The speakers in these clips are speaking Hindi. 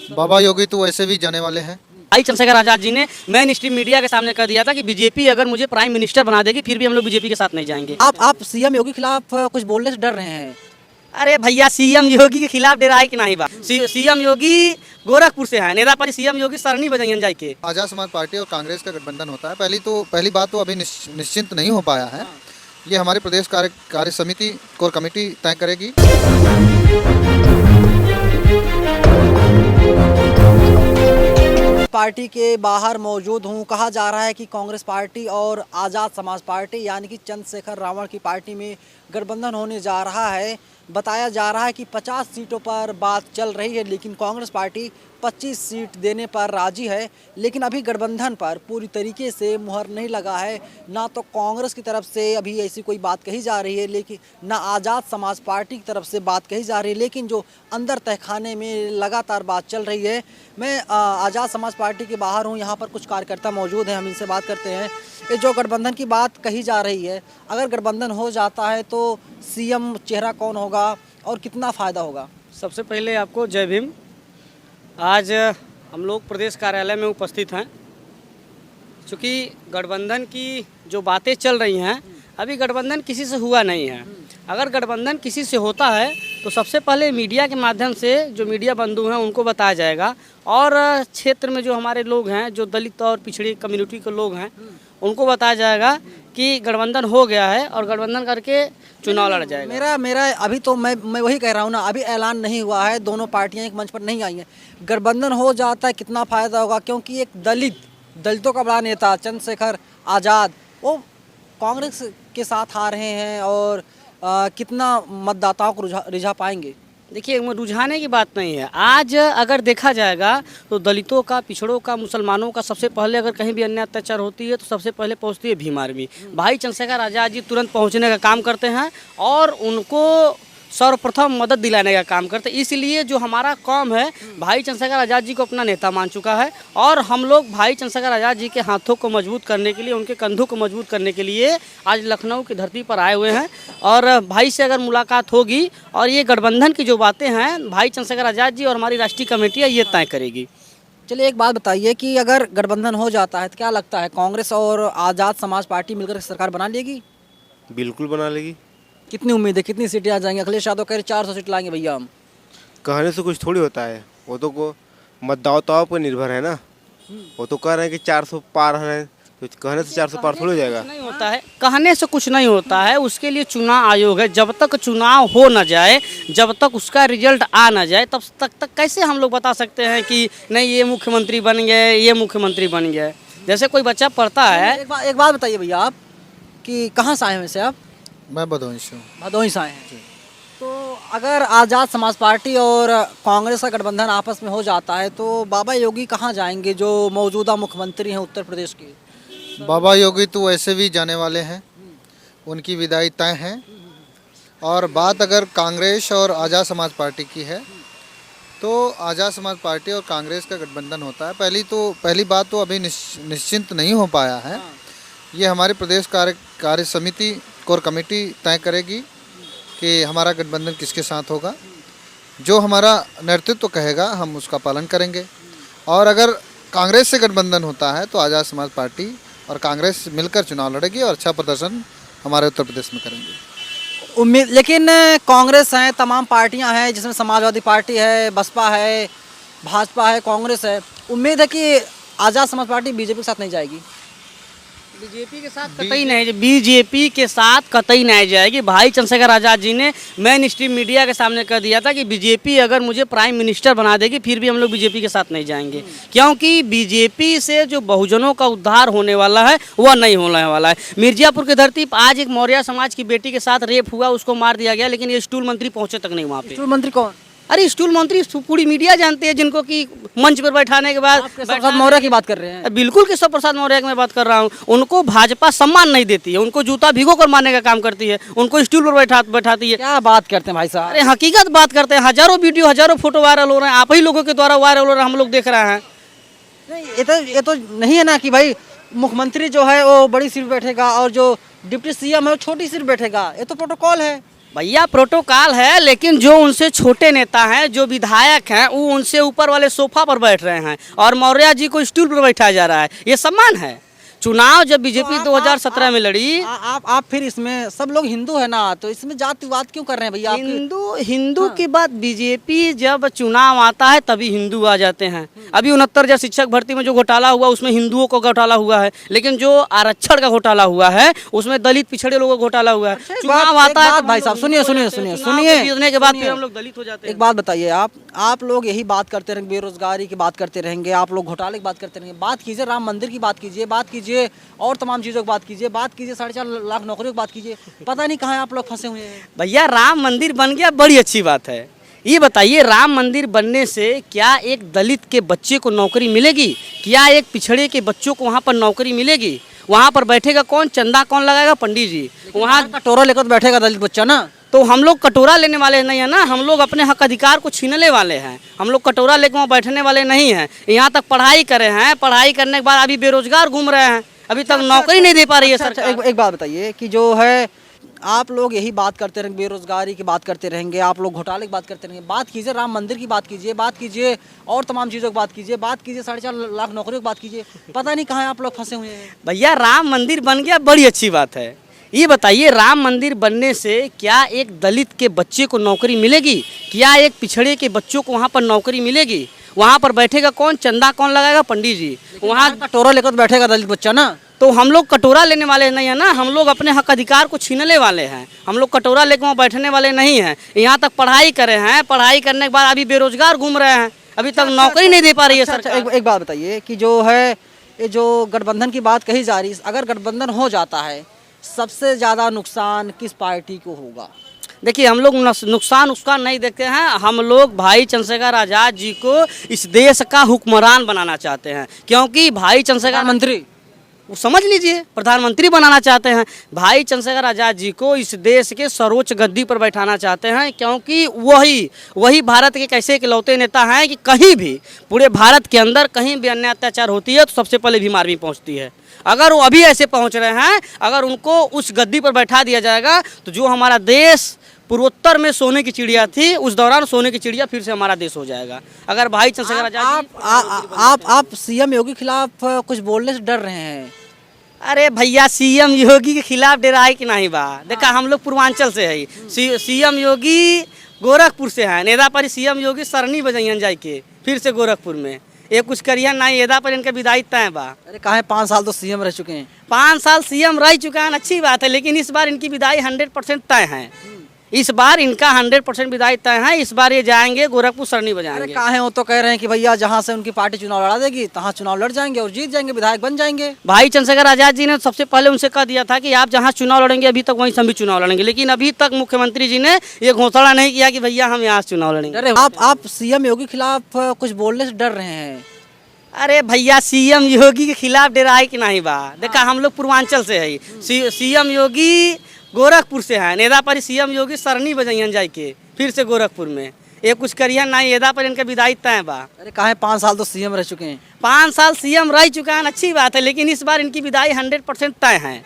बाबा योगी तो वैसे भी जाने वाले हैं। भाई चंद्रशेखर आजाद जी ने मेन स्ट्रीम मीडिया के सामने कर दिया था कि बीजेपी अगर मुझे प्राइम मिनिस्टर बना देगी फिर भी हम लोग बीजेपी के साथ नहीं जाएंगे। आप सीएम योगी के खिलाफ कुछ बोलने से डर रहे हैं? अरे भैया सीएम योगी के खिलाफ डरा है कि नहीं बा? सीएम योगी गोरखपुर से है, नेता पर सीएम योगी सरनी बजाएंगे जाए के। आजाद समाज पार्टी और कांग्रेस का गठबंधन होता है। पहली बात तो अभी निश्चिंत नहीं हो पाया है। ये हमारे प्रदेश कार्य समिति कोर कमेटी तय करेगी। पार्टी के बाहर मौजूद हूं। कहा जा रहा है कि कांग्रेस पार्टी और आज़ाद समाज पार्टी यानी कि चंद्रशेखर रावण की पार्टी में गठबंधन होने जा रहा है। बताया जा रहा है कि 50 सीटों पर बात चल रही है, लेकिन कांग्रेस पार्टी 25 सीट देने पर राजी है। लेकिन अभी गठबंधन पर पूरी तरीके से मुहर नहीं लगा है। ना तो कांग्रेस की तरफ से अभी ऐसी कोई बात कही जा रही है, लेकिन ना आज़ाद समाज पार्टी की तरफ से बात कही जा रही है। लेकिन जो अंदर तहखाने में लगातार बात चल रही है। मैं आज़ाद समाज पार्टी के बाहर हूँ, यहाँ पर कुछ कार्यकर्ता मौजूद हैं, हम इनसे बात करते हैं। ये जो गठबंधन की बात कही जा रही है, अगर गठबंधन हो जाता है तो सीएम चेहरा कौन होगा और कितना फ़ायदा होगा? सबसे पहले आपको जय भीम। आज हम लोग प्रदेश कार्यालय में उपस्थित हैं क्योंकि गठबंधन की जो बातें चल रही हैं, अभी गठबंधन किसी से हुआ नहीं है। अगर गठबंधन किसी से होता है तो सबसे पहले मीडिया के माध्यम से जो मीडिया बंधु हैं उनको बताया जाएगा, और क्षेत्र में जो हमारे लोग हैं, जो दलित और पिछड़ी कम्युनिटी के लोग हैं, उनको बताया जाएगा कि गठबंधन हो गया है और गठबंधन करके चुनाव लड़ जाएगा। मेरा अभी तो मैं वही कह रहा हूँ ना, अभी ऐलान नहीं हुआ है, दोनों पार्टियां एक मंच पर नहीं आई हैं। गठबंधन हो जाता है कितना फ़ायदा होगा? क्योंकि एक दलितों का बड़ा नेता चंद्रशेखर आज़ाद वो कांग्रेस के साथ आ रहे हैं, और कितना मतदाताओं को रिझा पाएंगे? देखिए, रुझाने की बात नहीं है। आज अगर देखा जाएगा तो दलितों का, पिछड़ों का, मुसलमानों का सबसे पहले अगर कहीं भी अन्याय अत्याचार होती है तो सबसे पहले पहुंचती है भीम आर्मी। भाई चंद्रशेखर आज़ाद जी तुरंत पहुंचने का काम करते हैं और उनको सर्वप्रथम मदद दिलाने का काम करते हैं। इसलिए जो हमारा कौम है भाई चंद्रशेखर आज़ाद जी को अपना नेता मान चुका है, और हम लोग भाई चंद्रशेखर आज़ाद जी के हाथों को मजबूत करने के लिए, उनके कंधों को मजबूत करने के लिए आज लखनऊ की धरती पर आए हुए हैं। और भाई से अगर मुलाकात होगी और ये गठबंधन की जो बातें हैं भाई चंद्रशेखर आज़ाद जी और हमारी राष्ट्रीय कमेटी है ये तय करेगी। चलिए एक बात बताइए कि अगर गठबंधन हो जाता है तो क्या लगता है कांग्रेस और आज़ाद समाज पार्टी मिलकर सरकार बना लेगी? बिल्कुल बना लेगी। कितनी उम्मीद है, कितनी सीटें आ जाएंगी? अखिलेश यादव कह रहे 400 सीट लाएंगे भैया हम। कहने से कुछ थोड़ी होता है, वो तो को मतदाताओं पर निर्भर है ना। वो तो कह रहे हैं कि 400 पार है, तो कहने से 400 पार थोड़ी हो जाएगा। नहीं होता है, कहने से कुछ नहीं होता है। उसके लिए चुनाव आयोग है। जब तक चुनाव हो न जाए, जब तक उसका रिजल्ट आ न जाए, तब तक कैसे हम लोग बता सकते हैं कि नहीं ये मुख्यमंत्री बन गए, ये मुख्यमंत्री बन गए। जैसे कोई बच्चा पढ़ता है। एक बात बताइए भैया, आप कि कहाँ से आए हैं वैसे आप? मैं भदोही से हूँ। भदोही से आए हैं। तो अगर आज़ाद समाज पार्टी और कांग्रेस का गठबंधन आपस में हो जाता है तो बाबा योगी कहाँ जाएंगे, जो मौजूदा मुख्यमंत्री हैं उत्तर प्रदेश के? बाबा योगी तो वैसे भी जाने वाले हैं, उनकी विदाई तय है। और बात अगर कांग्रेस और आज़ाद समाज पार्टी की है तो आज़ाद समाज पार्टी और कांग्रेस का गठबंधन होता है। पहली बात तो अभी निश्चिंत नहीं हो पाया है। ये हमारे प्रदेश कार्य समिति कोर कमेटी तय करेगी कि हमारा गठबंधन किसके साथ होगा। जो हमारा नेतृत्व कहेगा हम उसका पालन करेंगे। और अगर कांग्रेस से गठबंधन होता है तो आज़ाद समाज पार्टी और कांग्रेस मिलकर चुनाव लड़ेगी और अच्छा प्रदर्शन हमारे उत्तर प्रदेश में करेंगे। उम्मीद, लेकिन कांग्रेस है, तमाम पार्टियां हैं जिसमें समाजवादी पार्टी है, बसपा है, भाजपा है, कांग्रेस है। उम्मीद है कि आज़ाद समाज पार्टी बीजेपी के साथ नहीं जाएगी? बीजेपी के साथ कतई नहीं, बीजेपी के साथ कतई नहीं जाएगी। भाई चंद्रशेखर आज़ाद जी ने मेन स्ट्रीम मीडिया के सामने कर दिया था कि बीजेपी अगर मुझे प्राइम मिनिस्टर बना देगी फिर भी हम लोग बीजेपी के साथ नहीं जाएंगे, क्योंकि बीजेपी से जो बहुजनों का उद्धार होने वाला है वह नहीं होने वाला है। मिर्जापुर की धरती पर आज एक मौर्य समाज की बेटी के साथ रेप हुआ, उसको मार दिया गया, लेकिन ये स्टूल मंत्री पहुंचे तक नहीं वहाँ पे। स्टूल मंत्री कौन? अरे स्टूल मंत्री पूरी मीडिया जानते हैं, जिनको कि मंच पर बैठाने के बाद केशव प्रसाद मौर्य की बात कर रहे हैं? बिल्कुल केशव प्रसाद मौर्य की मैं बात कर रहा हूँ। उनको भाजपा सम्मान नहीं देती है, उनको जूता भिगो कर मारने का काम करती है, उनको स्टूल पर बैठाती है। क्या बात करते हैं भाई साहब? अरे हकीकत बात करते हैं। हजारों वीडियो, हजारों फोटो वायरल हो रहे हैं, आप ही लोगों के द्वारा वायरल हो रहे हैं, हम लोग देख रहे हैं। नहीं, ये तो नहीं है ना कि भाई मुख्यमंत्री जो है वो बड़ी सीट बैठेगा और जो डिप्टी सीएम है वो छोटी सीट बैठेगा। ये तो प्रोटोकॉल है। भैया प्रोटोकॉल है, लेकिन जो उनसे छोटे नेता हैं, जो विधायक हैं, वो उनसे ऊपर वाले सोफा पर बैठ रहे हैं और मौर्य जी को स्टूल पर बैठाया जा रहा है। ये सम्मान है। चुनाव जब बीजेपी 2017 में लड़ी, आप फिर इसमें सब लोग हिंदू है ना, तो इसमें जातिवाद क्यों कर रहे हैं भैया? हिंदू की बात, बीजेपी जब चुनाव आता है तभी हिंदू आ जाते हैं। अभी 69 शिक्षक भर्ती में जो घोटाला हुआ उसमें हिंदुओं को घोटाला हुआ है, लेकिन जो आरक्षण का घोटाला हुआ है उसमें दलित पिछड़े लोगों का घोटाला हुआ है। चुनाव आता है भाई साहब, सुनिए जीतने के बाद फिर हम लोग दलित हो जाते हैं। एक बात बताइए, आप लोग यही बात करते रहेंगे, बेरोजगारी की बात करते रहेंगे, आप लोग घोटाले की बात करते रहेंगे। बात कीजिए राम मंदिर की, बात कीजिए और तमाम चीज़ों की बात कीजिए, 4.5 लाख नौकरियों की बात कीजिए। पता नहीं कहाँ आप लोग फंसे हुए हैं। भैया राम मंदिर बन गया, बड़ी अच्छी बात है। ये बताइए, राम मंदिर बनने से क्या एक दलित के बच्चे को नौकरी मिलेगी? क्या एक पिछड़े के बच्चों को वहाँ पर नौकरी मिलेगी? वहाँ पर बैठेगा कौन? चंदा कौन लगाएगा? पंडित जी। वहाँ कटोरा लेकर तो बैठेगा दलित बच्चा ना। तो हम लोग कटोरा लेने वाले नहीं है ना, हम लोग अपने हक अधिकार को छीनने वाले हैं। हम लोग कटोरा लेकर वहाँ बैठने वाले नहीं हैं। यहाँ तक पढ़ाई करे हैं, पढ़ाई करने के बाद अभी बेरोजगार घूम रहे हैं, अभी तक नौकरी नहीं दे पा रही है सरकार। एक बात बताइए कि जो है आप लोग यही बात करते रहेंगे, बेरोजगारी की बात करते रहेंगे, आप लोग घोटाले की बात करते रहेंगे। बात कीजिए राम मंदिर की, बात कीजिए और तमाम चीज़ों की बात कीजिए, 4.5 लाख नौकरियों की बात कीजिए। पता नहीं कहाँ आप लोग फंसे हुए हैं। भैया राम मंदिर बन गया, बड़ी अच्छी बात है। ये बताइए, राम मंदिर बनने से क्या एक दलित के बच्चे को नौकरी मिलेगी? क्या एक पिछड़े के बच्चों को वहाँ पर नौकरी मिलेगी? वहाँ पर बैठेगा कौन? चंदा कौन लगाएगा? पंडित जी। वहाँ कटोरा लेकर तो बैठेगा दलित बच्चा ना। तो हम लोग कटोरा लेने वाले नहीं है ना, हम लोग अपने हक अधिकार को छीनने वाले हैं। हम लोग कटोरा लेकर वहाँ बैठने वाले नहीं हैं। यहाँ तक पढ़ाई करे हैं, पढ़ाई करने के बाद अभी बेरोजगार घूम रहे हैं, अभी तक नौकरी नहीं दे पा रही है सरकार। एक बात बताइए कि जो है ये जो गठबंधन की बात कही जा रही है, अगर गठबंधन हो जाता है सबसे ज़्यादा नुकसान किस पार्टी को होगा? देखिए, हम लोग नुकसान नहीं देखते हैं। हम लोग भाई चंद्रशेखर आज़ाद जी को इस देश का हुक्मरान बनाना चाहते हैं, क्योंकि भाई चंद्रशेखर मंत्री, वो समझ लीजिए, प्रधानमंत्री बनाना चाहते हैं। भाई चंद्रशेखर आज़ाद जी को इस देश के सर्वोच्च गद्दी पर बैठाना चाहते हैं, क्योंकि वही भारत के एक ऐसे इकलौते नेता हैं कि कहीं भी पूरे भारत के अंदर कहीं भी अन्याय अत्याचार होती है तो सबसे पहले भीम आर्मी पहुँचती है। अगर वो अभी ऐसे पहुँच रहे हैं, अगर उनको उस गद्दी पर बैठा दिया जाएगा तो जो हमारा देश पूर्वोत्तर में सोने की चिड़िया थी, उस दौरान सोने की चिड़िया फिर से हमारा देश हो जाएगा। अगर भाई चंद्रशेखर आज़ाद आप सीएम योगी के खिलाफ कुछ बोलने से डर रहे हैं? अरे भैया, सीएम योगी के खिलाफ डराए कि नहीं बा? देखा, हम लोग पूर्वांचल से है, सीएम योगी गोरखपुर से है। नेदा पर सीएम योगी सरनी बजाइन जाए के फिर से गोरखपुर में ये कुछ करिए नहीं, एदा पर इनका विदाई तय बा। अरे कहा 5 साल तो सीएम रह चुके हैं। 5 साल सीएम रह चुका है, अच्छी बात है, लेकिन इस बार इनकी विदाई 100% तय है। इस बार इनका 100% विदाई तय है। इस बार ये जाएंगे गोरखपुर सरनी बजाएंगे। अरे कहा है, वो तो कह रहे हैं कि भैया जहाँ से उनकी पार्टी चुनाव लड़ा देगी तहाँ चुनाव लड़ जाएंगे और जीत जाएंगे, विधायक बन जाएंगे। भाई चंद्रशेखर आज़ाद जी ने सबसे पहले उनसे कह दिया था कि आप जहाँ चुनाव लड़ेंगे अभी तक वहीं से हम भी चुनाव लड़ेंगे, लेकिन अभी तक मुख्यमंत्री जी ने ये घोषणा नहीं किया कि भैया हम यहाँ से चुनाव लड़ेंगे। आप सीएम योगी के खिलाफ कुछ बोलने से डर रहे हैं? अरे भैया, सीएम योगी के खिलाफ डराए कि नहीं बा? देखा, हम लोग पूर्वांचल से है, सीएम योगी गोरखपुर से है। नेदा पर सीएम योगी सरनी बजाइन जाए के फिर से गोरखपुर में ये कुछ करिए नहीं, एदा पर इनका विदाई तय बा। अरे कहा है 5 साल तो सीएम रह चुके हैं। 5 साल सीएम रह चुका है, अच्छी बात है, लेकिन इस बार इनकी विदाई 100% तय है।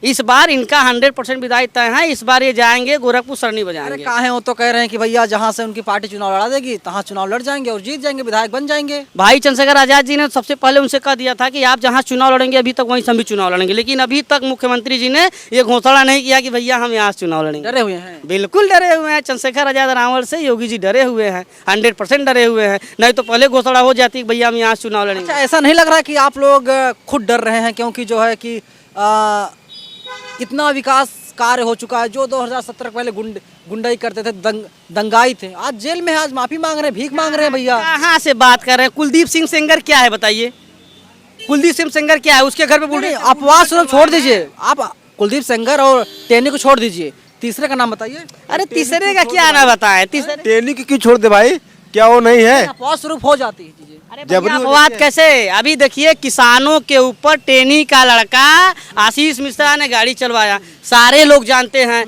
इस बार इनका 100% विदाई तय है। इस बार ये जाएंगे गोरखपुर सरनी बजाएंगे। अरे कहा है, वो तो कह रहे हैं कि भैया जहाँ से उनकी पार्टी चुनाव लड़ा देगी तहाँ चुनाव लड़ जाएंगे और जीत जाएंगे, विधायक बन जाएंगे। भाई चंद्रशेखर आज़ाद जी ने सबसे पहले उनसे कह दिया था कि आप जहाँ चुनाव लड़ेंगे अभी तक वहीं से हम भी चुनाव लड़ेंगे, लेकिन अभी तक मुख्यमंत्री जी ने ये घोषणा नहीं किया कि भैया हम यहाँ से चुनाव लड़ेंगे। डरे हुए हैं? बिल्कुल डरे हुए हैं। चंद्रशेखर आज़ाद रावण से योगी जी डरे हुए हैं, 100% डरे हुए हैं। नहीं तो पहले घोषणा हो जाती कि भैया हम यहाँ से चुनाव लड़ेंगे। अच्छा, ऐसा नहीं लग रहा कि आप लोग खुद डर रहे हैं? क्योंकि जो है कि इतना विकास कार्य हो चुका है। जो 2017 पहले गुंडाई करते थे, दंगाई थे, आज जेल में, आज माफी मांग रहे हैं, भीख मांग रहे हैं। भैया कहाँ से बात कर रहे हैं? कुलदीप सिंह सेंगर क्या है बताइए? कुलदीप सिंह सेंगर क्या है? उसके घर पे बोल रहे हैं। अपवाद स्वरूप छोड़ दीजिए, आप कुलदीप सेंगर और टेनी को छोड़ दीजिए, तीसरे का नाम बताइए। अरे तीसरे का क्या ना बताए? तीसरे टेनी की क्यों छोड़ दे भाई? क्या वो नहीं है? अपवाद स्वरूप हो जाती है चीजें। अपवाद कैसे? अभी देखिए, किसानों के ऊपर टेनी का लड़का आशीष मिश्रा ने गाड़ी चलवाया, सारे लोग जानते हैं।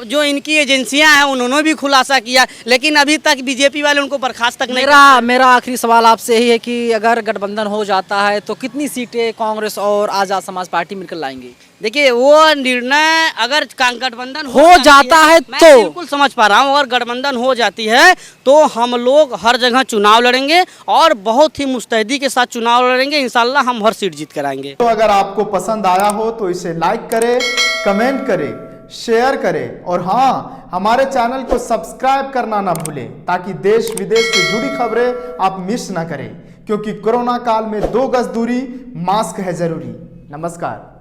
जो इनकी एजेंसियां हैं उन्होंने भी खुलासा किया, लेकिन अभी तक बीजेपी वाले उनको बर्खास्त तक नहीं। मेरा आखिरी सवाल आपसे यही है कि अगर गठबंधन हो जाता है तो कितनी सीटें कांग्रेस और आज़ाद समाज पार्टी मिलकर लाएंगे? देखिए वो निर्णय अगर गठबंधन हो जाती जाता है मैं तो? बिल्कुल समझ पा रहा हूँ, अगर गठबंधन हो जाती है तो हम लोग हर जगह चुनाव लड़ेंगे और बहुत ही मुस्तैदी के साथ चुनाव लड़ेंगे। इंशाल्लाह हम हर सीट जीत कर आएंगे। तो अगर आपको पसंद आया हो तो इसे लाइक करें, कमेंट करें, शेयर करें और हाँ, हमारे चैनल को सब्सक्राइब करना ना भूलें ताकि देश विदेश से जुड़ी खबरें आप मिस ना करें, क्योंकि कोरोना काल में 2 गज दूरी, मास्क है जरूरी। नमस्कार।